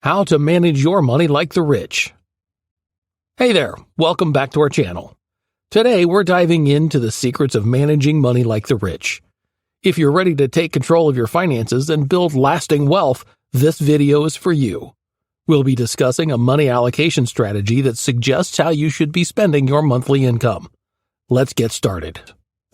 How to manage your money like the rich. Hey there, welcome back to our channel. Today we're diving into the secrets of managing money like the rich. If you're ready to take control of your finances and build lasting wealth, this video is for you. We'll be discussing a money allocation strategy that suggests how you should be spending your monthly income. Let's get started.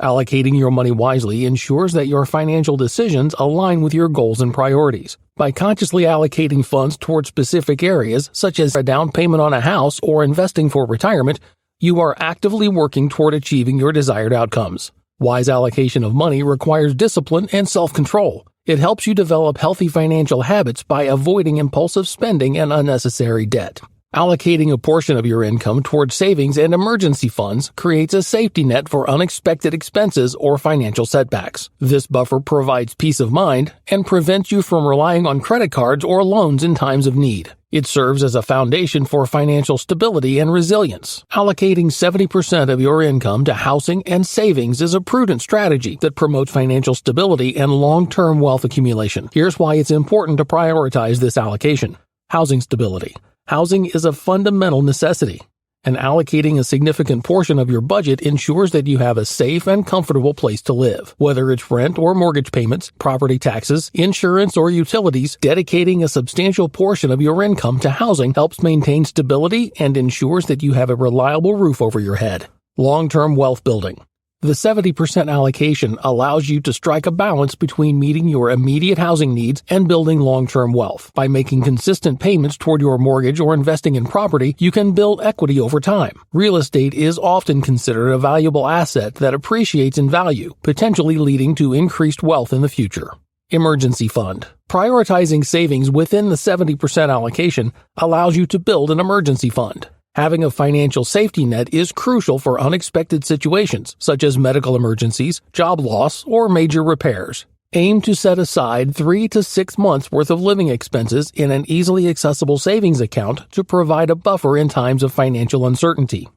Allocating your money wisely ensures that your financial decisions align with your goals and priorities. By consciously allocating funds toward specific areas, such as a down payment on a house or investing for retirement, you are actively working toward achieving your desired outcomes. Wise allocation of money requires discipline and self-control. It helps you develop healthy financial habits by avoiding impulsive spending and unnecessary debt. Allocating a portion of your income towards savings and emergency funds creates a safety net for unexpected expenses or financial setbacks. This buffer provides peace of mind and prevents you from relying on credit cards or loans in times of need. It serves as a foundation for financial stability and resilience. Allocating 70% of your income to housing and savings is a prudent strategy that promotes financial stability and long-term wealth accumulation. Here's why it's important to prioritize this allocation. Housing stability. Housing is a fundamental necessity, and allocating a significant portion of your budget ensures that you have a safe and comfortable place to live. Whether it's rent or mortgage payments, property taxes, insurance, or utilities, dedicating a substantial portion of your income to housing helps maintain stability and ensures that you have a reliable roof over your head. Long-term wealth building. The 70% allocation allows you to strike a balance between meeting your immediate housing needs and building long-term wealth. By making consistent payments toward your mortgage or investing in property, you can build equity over time. Real estate is often considered a valuable asset that appreciates in value, potentially leading to increased wealth in the future. Emergency fund. Prioritizing savings within the 70% allocation allows you to build an emergency fund. Having a financial safety net is crucial for unexpected situations, such as medical emergencies, job loss, or major repairs. Aim to set aside 3 to 6 months' worth of living expenses in an easily accessible savings account to provide a buffer in times of financial uncertainty.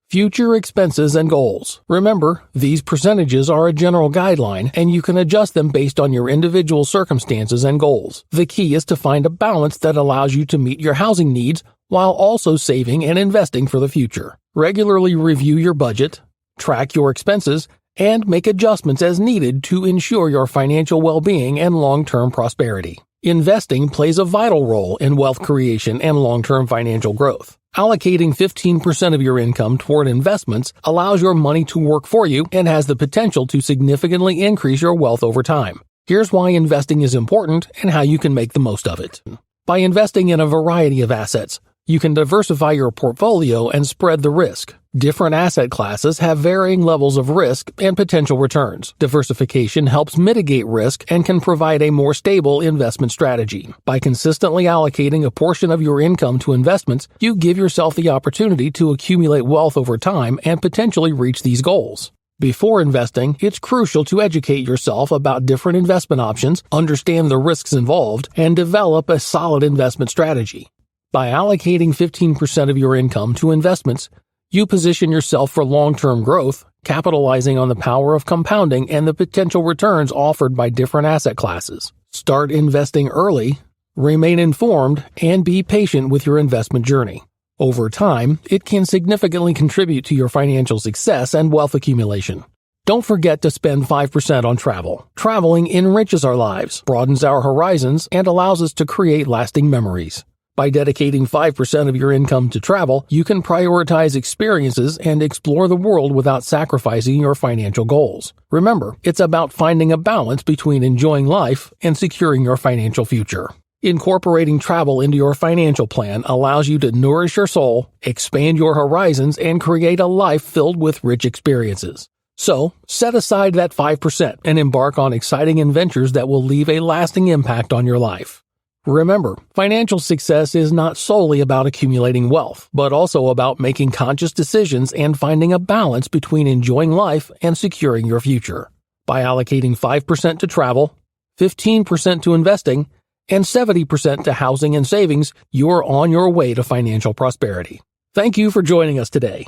Future expenses and goals. Remember, these percentages are a general guideline, and you can adjust them based on your individual circumstances and goals. The key is to find a balance that allows you to meet your housing needs while also saving and investing for the future. Regularly review your budget, track your expenses, and make adjustments as needed to ensure your financial well-being and long-term prosperity. Investing plays a vital role in wealth creation and long-term financial growth. Allocating 15% of your income toward investments allows your money to work for you and has the potential to significantly increase your wealth over time. Here's why investing is important and how you can make the most of it. By investing in a variety of assets, you can diversify your portfolio and spread the risk. Different asset classes have varying levels of risk and potential returns. Diversification helps mitigate risk and can provide a more stable investment strategy. By consistently allocating a portion of your income to investments, you give yourself the opportunity to accumulate wealth over time and potentially reach these goals. Before investing, it's crucial to educate yourself about different investment options, understand the risks involved, and develop a solid investment strategy. By allocating 15% of your income to investments, you position yourself for long-term growth, capitalizing on the power of compounding and the potential returns offered by different asset classes. Start investing early, remain informed, and be patient with your investment journey. Over time, it can significantly contribute to your financial success and wealth accumulation. Don't forget to spend 5% on travel. Traveling enriches our lives, broadens our horizons, and allows us to create lasting memories. By dedicating 5% of your income to travel, you can prioritize experiences and explore the world without sacrificing your financial goals. Remember, it's about finding a balance between enjoying life and securing your financial future. Incorporating travel into your financial plan allows you to nourish your soul, expand your horizons, and create a life filled with rich experiences. So, set aside that 5% and embark on exciting adventures that will leave a lasting impact on your life. Remember, financial success is not solely about accumulating wealth, but also about making conscious decisions and finding a balance between enjoying life and securing your future. By allocating 5% to travel, 15% to investing, and 70% to housing and savings, you're on your way to financial prosperity. Thank you for joining us today.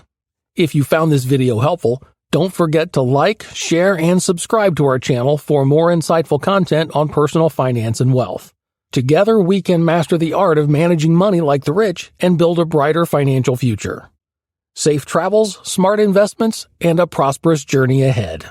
If you found this video helpful, don't forget to like, share, and subscribe to our channel for more insightful content on personal finance and wealth. Together, we can master the art of managing money like the rich and build a brighter financial future. Safe travels, smart investments, and a prosperous journey ahead.